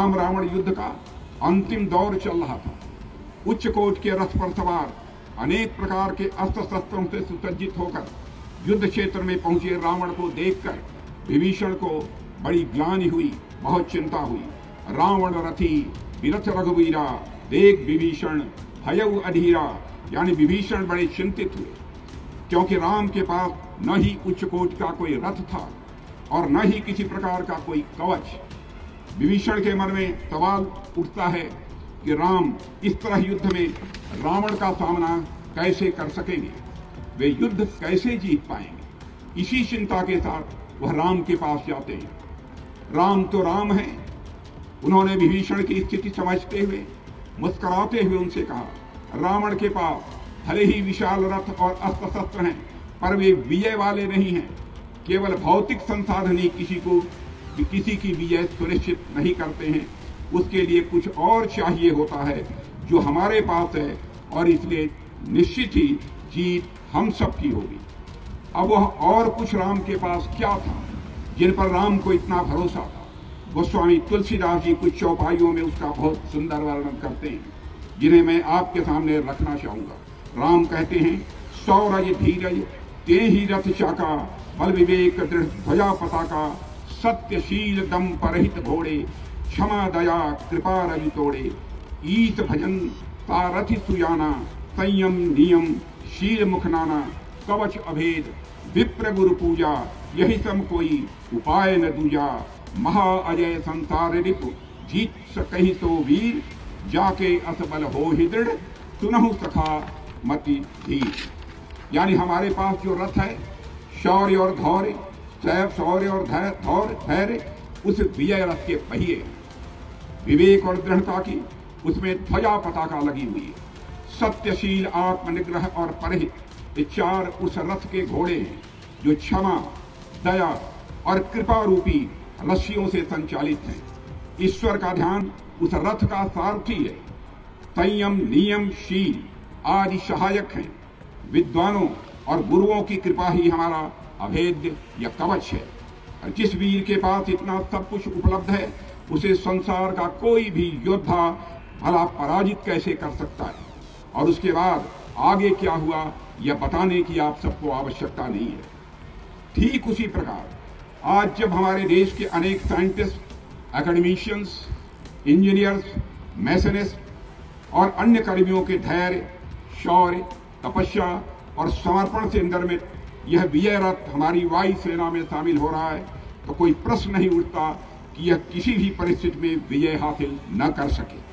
राम रावण युद्ध का अंतिम दौर चल रहा था। उच्च कोट के रथ पर सवार अनेक प्रकार के अस्त्र शस्त्रों से सुसज्जित होकर युद्ध क्षेत्र में पहुंचे रावण को देखकर विभीषण को बड़ी ग्लानि हुई, बहुत चिंता हुई। रावण रथी विरथ रघुवीरा देख विभीषण भयउ अधीरा, यानी विभीषण बड़े चिंतित हुए, क्योंकि राम के पास न ही उच्च कोट का कोई रथ था और न ही किसी प्रकार का कोई कवच। विभीषण के मन में सवाल उठता है कि राम इस तरह युद्ध में रावण का सामना कैसे कर सकेंगे, वे युद्ध कैसे जीत पाएंगे। इसी चिंता के साथ वह राम के पास जाते हैं। राम तो राम हैं। उन्होंने विभीषण की स्थिति समझते हुए मुस्कुराते हुए उनसे कहा, रावण के पास भले ही विशाल रथ और अस्त्र शस्त्र हैं, पर वे विजय वाले नहीं हैं। केवल भौतिक संसाधन ही किसी की विजय सुनिश्चित नहीं करते हैं। उसके लिए कुछ और चाहिए होता है जो हमारे पास है, और इसलिए निश्चित ही जीत हम सब की होगी। अब वह और कुछ राम के पास क्या था जिन पर राम को इतना भरोसा था। गोस्वामी तुलसीदास जी कुछ चौपाइयों में उसका बहुत सुंदर वर्णन करते हैं, जिन्हें मैं आपके सामने रखना चाहूंगा। राम कहते हैं, सौरज धीरज ते ही रथ चाका, बल विवेक दृढ़ ध्वजा पताका, सत्यशील दम परहित घोड़े, क्षमा दया कृपा रवि तोड़े, ईश भजन सारथि सुयाना, संयम नियम शील मुखनाना, कवच अभेद विप्र गुरु पूजा, यही सम कोई उपाय न दूजा, महा अजय संसार रिपु जीत सकहि तो वीर, जाके असबल हो ही दृढ़, सुनहु सखा मति धीर। यानी हमारे पास जो रथ है, शौर्य और धौर्य, सैफ शौर्य और धैर्य, उस विजय रथ के पहिए, विवेक और दृढ़ता की उसमें ध्वजा पताका लगी हुई है। सत्यशील आत्मनिग्रह और परहित, ये चार उस रथ के घोड़े हैं जो क्षमा दया और कृपा रूपी रस्सियों से संचालित हैं। ईश्वर का ध्यान उस रथ का सारथी है। संयम नियम शील आदि सहायक हैं। विद्वानों और गुरुओं की कृपा ही हमारा अभेद्य या कवच है। और जिस वीर के पास इतना सब कुछ उपलब्ध है, उसे संसार का कोई भी योद्धा भला पराजित कैसे कर सकता है। और उसके बाद आगे क्या हुआ यह बताने की आप सबको आवश्यकता नहीं है। ठीक उसी प्रकार आज जब हमारे देश के अनेक साइंटिस्ट, एकेडमिशियंस, इंजीनियर्स, मैसनिस्ट और अन्य कर्मियों के धैर्य, शौर्य, तपस्या और समर्पण से निर्मित यह विजय रथ हमारी वायु सेना में शामिल हो रहा है, तो कोई प्रश्न नहीं उठता कि यह किसी भी परिस्थिति में विजय हासिल न कर सके।